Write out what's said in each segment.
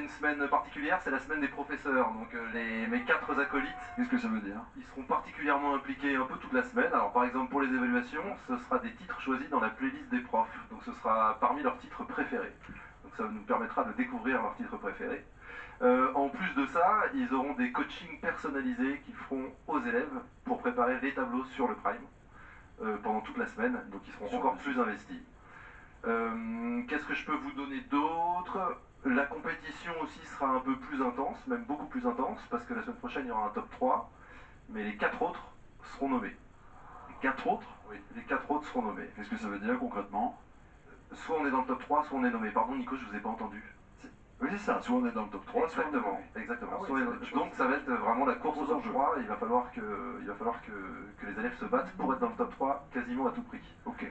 une semaine particulière, c'est la semaine des professeurs. Donc mes 4 acolytes, Qu'est-ce que ça veut dire? ils seront particulièrement impliqués un peu toute la semaine. Alors par exemple pour les évaluations, ce sera des titres choisis dans la playlist des profs. Donc ce sera parmi leurs titres préférés. Donc ça nous permettra de découvrir leurs titres préférés. En plus de ça, ils auront des coachings personnalisés qu'ils feront aux élèves pour préparer les tableaux sur le Prime pendant toute la semaine. Donc ils seront encore plus investis. Qu'est-ce que je peux vous donner d'autre? La compétition aussi sera un peu plus intense, même beaucoup plus intense, parce que la semaine prochaine il y aura un top 3, mais les 4 autres seront nommés. Les 4 autres? Oui, les 4 autres seront nommés. Qu'est-ce que ça veut dire concrètement? Soit on est dans le top 3, soit on est nommé. Pardon Nico, je vous ai pas entendu. Oui, c'est ça, soit on est dans le top 3, soit on est nommé. Exactement. Ah oui, Donc ça va être vraiment la course au top 3, il va falloir que les élèves se battent pour être dans le top 3 quasiment à tout prix. Ok.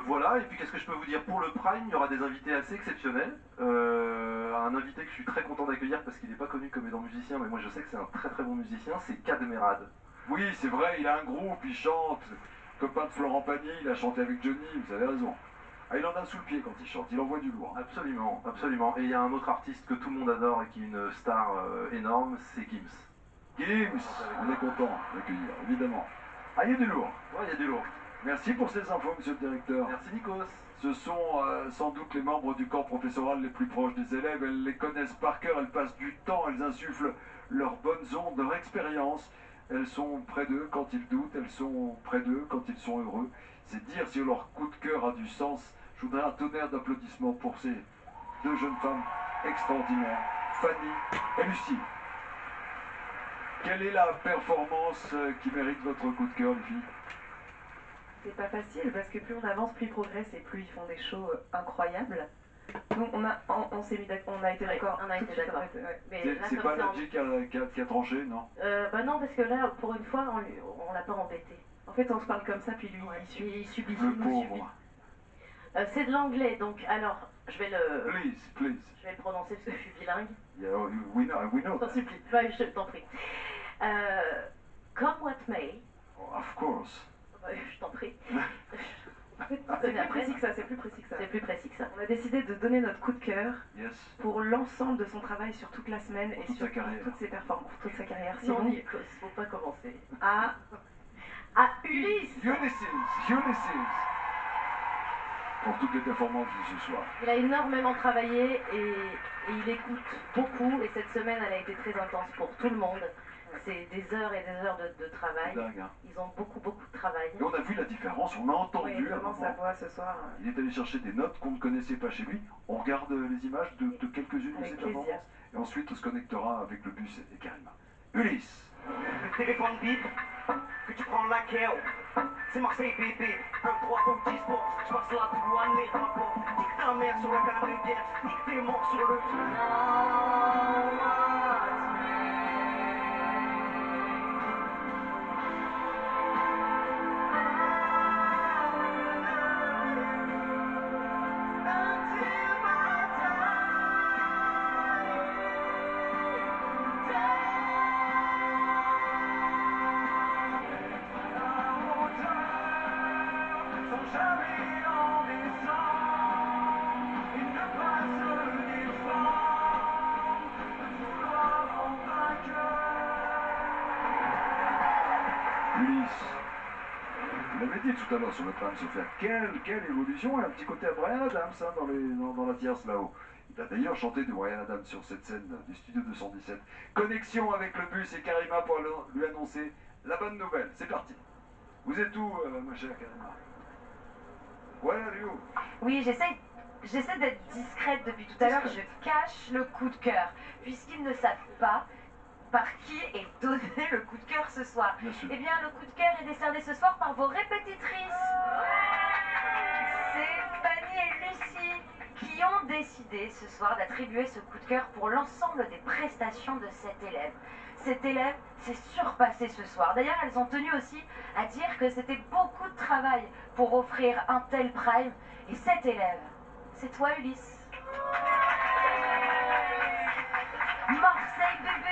Voilà, et puis qu'est-ce que je peux vous dire? Pour le Prime, il y aura des invités assez exceptionnels. Un invité que je suis très content d'accueillir parce qu'il n'est pas connu comme étant musicien, mais moi je sais que c'est un très très bon musicien, c'est Kadmerad. Oui, c'est vrai, il a un groupe, il chante. Copain de Florent Pagny, il a chanté avec Johnny, vous avez raison. Ah, il en a sous le pied quand il chante, il envoie du lourd. Absolument, absolument. Et il y a un autre artiste que tout le monde adore et qui est une star énorme, c'est Gims. Gims, on est content d'accueillir, évidemment. Ah, il y a du lourd. Ouais, il y a du lourd. Merci pour ces infos, monsieur le directeur. Merci Nikos. Ce sont sans doute les membres du corps professoral les plus proches des élèves. Elles les connaissent par cœur, elles passent du temps, elles insufflent leurs bonnes ondes, leur expérience. Elles sont près d'eux quand ils doutent, elles sont près d'eux quand ils sont heureux. C'est dire si leur coup de cœur a du sens. Je voudrais un tonnerre d'applaudissements pour ces 2 jeunes femmes extraordinaires, Fanny et Lucie. Quelle est la performance qui mérite votre coup de cœur, les filles? C'est pas facile parce que plus on avance, plus ils progressent et plus ils font des shows incroyables. Donc on s'est mis d'accord, on a été d'accord. On a été d'accord. C'est pas Nadji qui a tranché, non? Bah non, parce que là, pour une fois, on l'a pas embêté. En fait, on se parle comme ça, puis lui, Il subit. Le pauvre. C'est de l'anglais, donc alors, je vais le prononcer parce que je suis bilingue. Yeah, we know. Je t'en supplie, ouais, je t'en prie. Come what may. Oh, of course. Je t'en prie. C'est plus précis que ça, c'est plus précis que ça. C'est plus précis que ça. On a décidé de donner notre coup de cœur Yes. pour l'ensemble de son travail sur toute la semaine et toute sur sa carrière. toutes ses performances, toute sa carrière. Non, Sinon, Nikos, faut pas commencer. à Ulysse. Ulysses. Pour toutes les performances de ce soir. Il a énormément travaillé et il écoute beaucoup. Et cette semaine, elle a été très intense pour tout le monde. C'est des heures et des heures de travail. C'est dingue, hein. Ils ont beaucoup de travail. Et on a vu la différence, on a entendu oui, à un vraiment sa moment. voix ce soir. Il est allé chercher des notes qu'on ne connaissait pas chez lui. On regarde les images de quelques-unes de Avec ses plaisir. performances. Et ensuite, on se connectera avec le bus et Karima. Ulysse. Le téléphone bip, que tu prends laquelle? C'est Marseille bébé, 23 ton 10 sports, je passe la douane, les rapports. Nique ta mère sur la canadienne, nique tes morts sur le Ulysse. Vous l'avez dit tout à l'heure sur le tram se faire. Quelle évolution, et un petit côté à Bryan Adams hein, dans la tierce là-haut. Il a d'ailleurs chanté du Bryan Adams sur cette scène du studio 217. Connexion avec le bus et Karima pour lui annoncer la bonne nouvelle. C'est parti. Vous êtes où, ma chère Karima? Where are you? Oui, j'essaie d'être discrète depuis tout à l'heure. Je cache le coup de cœur, puisqu'ils ne savent pas par qui est donné le coup de cœur ce soir. Bien sûr. Eh bien, le coup de cœur est décerné ce soir par vos répétitrices. C'est Fanny et Lucie qui ont décidé ce soir d'attribuer ce coup de cœur pour l'ensemble des prestations de cet élève. Cet élève s'est surpassé ce soir. D'ailleurs, elles ont tenu aussi à dire que c'était beaucoup de travail pour offrir un tel prime. Et cet élève, c'est toi, Ulysse. Marseille bébé.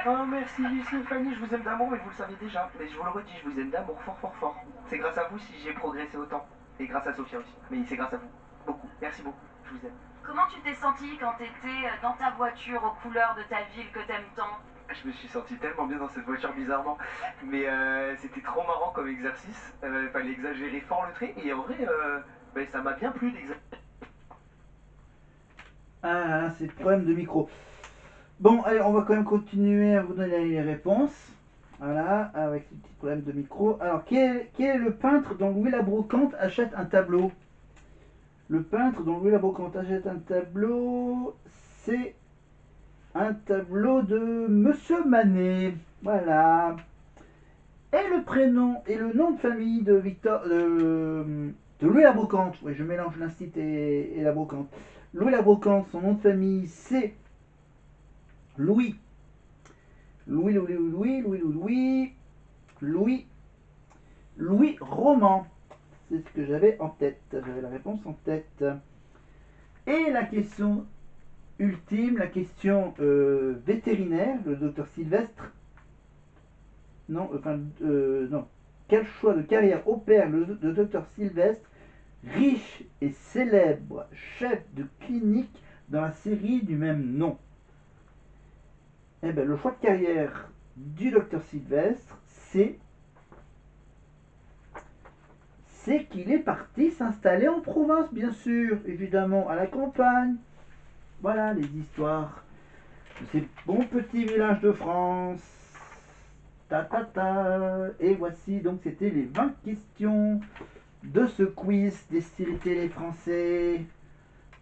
Oh merci Lucie et Fanny, je vous aime d'amour et vous le savez déjà. Mais je vous le redis, je vous aime d'amour fort. C'est grâce à vous si j'ai progressé autant. Et grâce à Sophia aussi. Mais c'est grâce à vous. Beaucoup. Merci beaucoup. Je vous aime. comment tu t'es senti quand t'étais dans ta voiture aux couleurs de ta ville que t'aimes tant? Je me suis senti tellement bien dans cette voiture bizarrement, mais c'était trop marrant comme exercice. Fallait exagérer fort le trait et en vrai, ça m'a bien plu d'exagérer. Ah là là, c'est le problème de micro. Bon, allez, on va quand même continuer à vous donner les réponses. Voilà, avec ce petit problème de micro. Alors, quel est le peintre dont Louis la Brocante achète un tableau? Le peintre dont Louis la Brocante achète un tableau, c'est un tableau de Monsieur Manet. Voilà. Et le prénom et le nom de famille de Louis la Brocante. Oui, je mélange l'instit et la Brocante. Louis la Brocante, son nom de famille, c'est Louis Roman. C'est ce que j'avais en tête. J'avais la réponse en tête. Et la question ultime, la question vétérinaire, le docteur Sylvestre. Non. Quel choix de carrière opère le docteur Sylvestre, riche et célèbre chef de clinique dans la série du même nom? Eh bien, le choix de carrière du docteur Sylvestre, c'est qu'il est parti s'installer en province, bien sûr, évidemment, à la campagne. Voilà les histoires de ces bons petits villages de France. Et voici donc, c'était les 20 questions de ce quiz des séries télé français.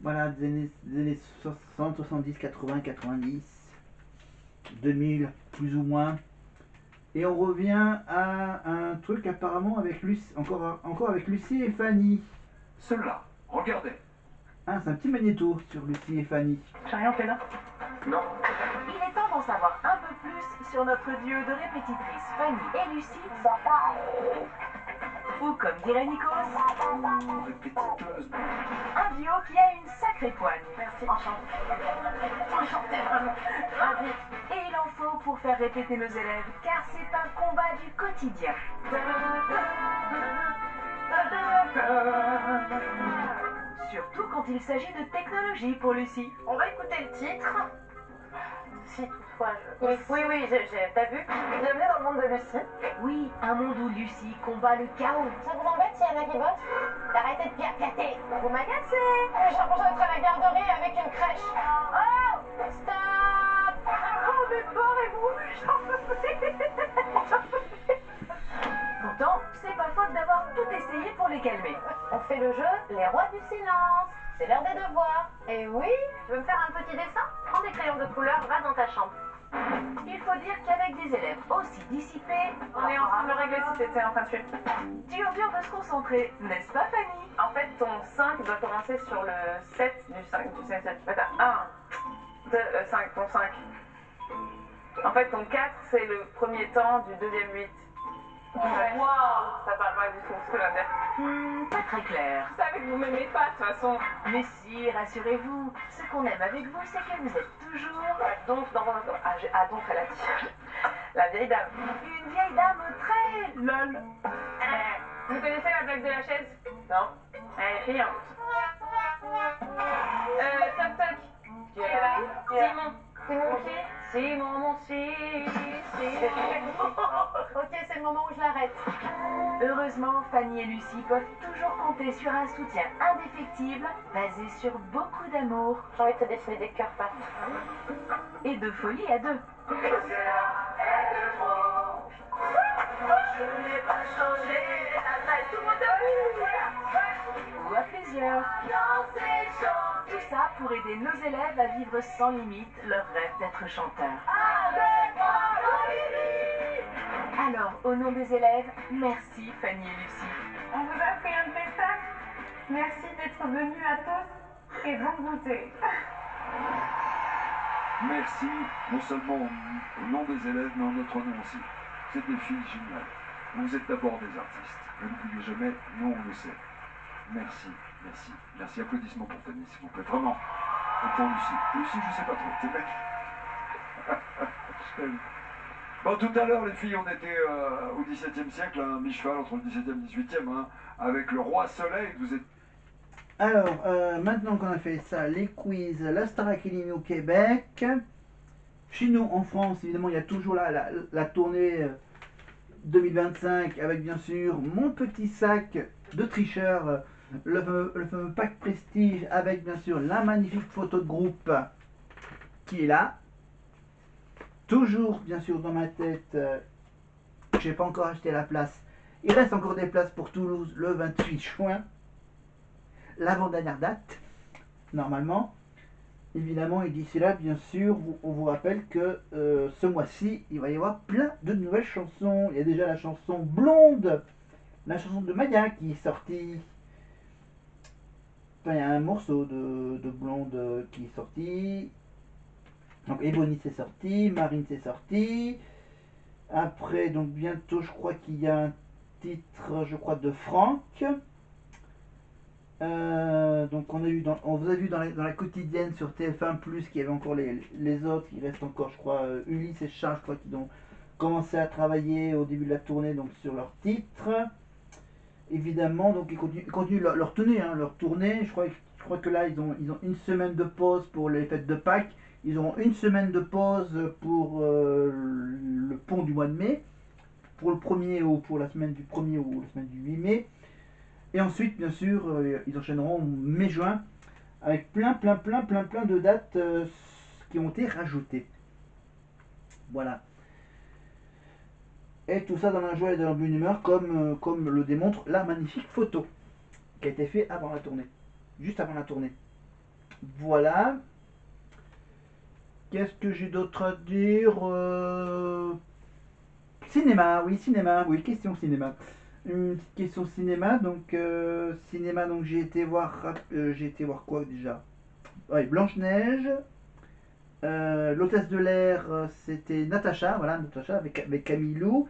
Voilà, des années 60, 70, 80, 90, 2000, plus ou moins. Et on revient à un truc apparemment avec Lucie, encore avec Lucie et Fanny. Ceux-là, regardez. Ah, c'est un petit magnéto sur Lucie et Fanny. J'ai rien fait là. Non. Il est temps d'en savoir un peu plus sur notre duo de répétitrices Fanny et Lucie, ou comme dirait Nikos, Répétiteuse. un duo qui a une sacrée poigne. Merci. Enchantée, vraiment. Ravie. Et il en faut pour faire répéter nos élèves, car c'est un combat du quotidien. Surtout quand il s'agit de technologie pour Lucie. On va écouter le titre. Si toutefois Oui, t'as vu? Bienvenue dans le monde de Lucie. Oui, un monde où Lucie combat le chaos. Ça vous embête s'il y en a qui bossent? Arrêtez de piaffiater. Vous m'agacez. J'ai l'impression d'être à la garderie avec une crèche. Oh! Stop! Oh, mais barrez-vous, j'en peux plus. Pourtant, c'est pas faute d'avoir tout essayé pour les calmer. On fait le jeu Les Rois du Silence. C'est l'heure des devoirs. Et oui, tu veux me faire un petit dessin? Prends des crayons de couleur, va dans ta chambre. Il faut dire qu'avec des élèves aussi dissipés, On est en train de le régler si t'étais en train de suivre. dur de se concentrer, n'est-ce pas Fanny? En fait, ton 5 doit commencer sur le 7 du 5. Tu sais, t'as 1, 2, 5, ton 5. En fait, ton 4, c'est le premier temps du deuxième 8. Waouh, ça parle pas du tout ce que je viens de dire. Pas très clair. Je savais que vous m'aimez pas de toute façon. Mais si, rassurez-vous, ce qu'on aime avec vous, c'est que vous êtes toujours Donc, donc, elle a dit. La vieille dame. une vieille dame très lol. Vous connaissez la blague de la chaise? Non. Allez, fille. Toc toc. Qui est là? Simon. Simon qui? Simon, mon fils. Ok, c'est le moment où je l'arrête. Heureusement, Fanny et Lucie peuvent toujours compter sur un soutien indéfectible, basé sur beaucoup d'amour J'ai envie de te dessiner des cœurs partout. et de folie à deux. Ou à plusieurs. Tout ça pour aider nos élèves à vivre sans limite leur rêve d'être chanteurs. Alors, au nom des élèves, merci Fanny et Lucie. On vous a pris un spectacle. Merci d'être venus à tous et bon goûter. Merci, non seulement au nom des élèves, mais en notre nom aussi. C'est des filles géniales. Vous êtes d'abord des artistes. Ne l'oubliez jamais, nous on le sait. Merci, merci, merci. Applaudissements pour Fanny, s'il vous plaît, vraiment. Et pour Lucie. Lucie, je sais pas trop, c'est mec. Je t'aime. Bon, tout à l'heure, les filles, on était au XVIIe siècle, mi-cheval entre le XVIIe et le XVIIIe, avec le roi Soleil. Vous êtes Alors, maintenant qu'on a fait ça, les quiz, la Star Academy au Québec. Chez nous, en France, évidemment, il y a toujours la tournée 2025 avec bien sûr mon petit sac de tricheur, le fameux pack Prestige avec bien sûr la magnifique photo de groupe qui est là. Toujours bien sûr dans ma tête, je n'ai pas encore acheté la place. Il reste encore des places pour Toulouse le 28 juin, l'avant-dernière date, normalement. Évidemment, et d'ici là, bien sûr, on vous rappelle que ce mois-ci, il va y avoir plein de nouvelles chansons. Il y a déjà la chanson Blonde, la chanson de Maya qui est sortie. Enfin, il y a un morceau de Blonde qui est sorti. Donc Ebony c'est sorti, Marine c'est sorti. Après, donc bientôt, je crois qu'il y a un titre, je crois, de Franck. Donc on vous a vu dans la quotidienne sur TF1+, qu'il y avait encore les autres, il reste encore je crois Ulysse et Charles, je crois qu'ils ont commencé à travailler au début de la tournée donc sur leur titre. Évidemment, donc ils continuent leur tournée, leur tournée. Je crois que là ils ont une semaine de pause pour les fêtes de Pâques, ils auront une semaine de pause pour le pont du mois de mai, pour le 1er ou pour la semaine du 1er ou la semaine du 8 mai. Et ensuite, bien sûr, ils enchaîneront mai-juin avec plein de dates qui ont été rajoutées. Voilà. Et tout ça dans la joie et dans la bonne humeur, comme le démontre la magnifique photo qui a été faite avant la tournée. Juste avant la tournée. Voilà. Qu'est-ce que j'ai d'autre à dire Cinéma, oui, question cinéma. Une petite question cinéma, donc j'ai été voir quoi déjà? Ouais, Blanche-Neige, l'hôtesse de l'air, c'était Natacha, voilà, Natacha avec Camille Lou.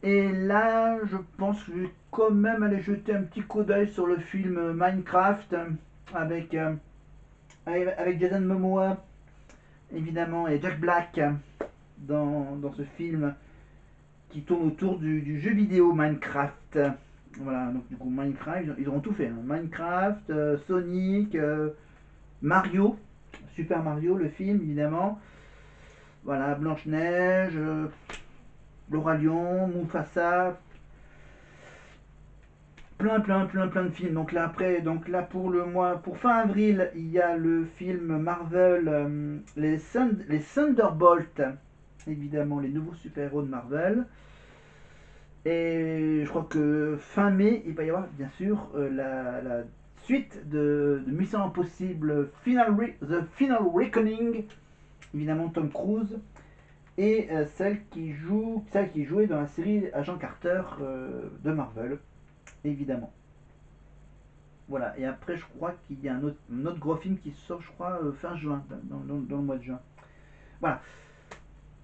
Et là, je pense que je vais quand même aller jeter un petit coup d'œil sur le film Minecraft avec Jason Momoa, évidemment, et Jack Black dans ce film qui tourne autour du jeu vidéo Minecraft. Voilà, donc du coup Minecraft, ils auront tout fait. Minecraft, Sonic, Mario, Super Mario, le film évidemment. Voilà, Blanche-Neige, Le Roi Lion, Mufasa. Plein de films. Donc là pour fin avril, il y a le film Marvel, les Thunderbolts, évidemment les nouveaux super-héros de Marvel. Et je crois que fin mai, il va y avoir bien sûr la suite de Mission Impossible The Final Reckoning, évidemment Tom Cruise, et celle qui jouait dans la série Agent Carter de Marvel, évidemment. Voilà, et après je crois qu'il y a un autre gros film qui sort, je crois, fin juin, dans le mois de juin. Voilà.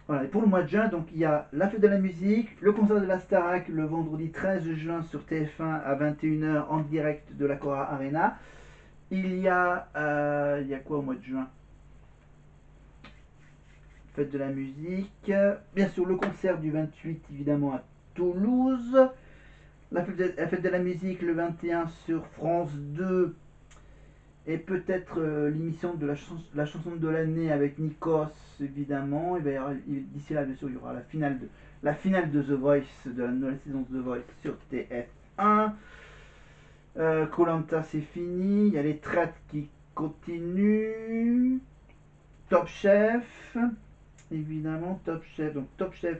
Voilà, et pour le mois de juin, donc il y a la fête de la musique, le concert de la Starac le vendredi 13 juin sur TF1 à 21h en direct de la Cora Arena. Il y a quoi au mois de juin? Fête de la musique, bien sûr le concert du 28 évidemment à Toulouse, la fête de la musique le 21 sur France 2. Et peut-être l'émission de la chanson de l'année avec Nikos, évidemment. D'ici là, bien sûr, il y aura la finale de The Voice, de la nouvelle saison de The Voice sur TF1. Koh-Lanta, c'est fini. Il y a les traites qui continuent. Top Chef, évidemment, Top Chef. Donc Top Chef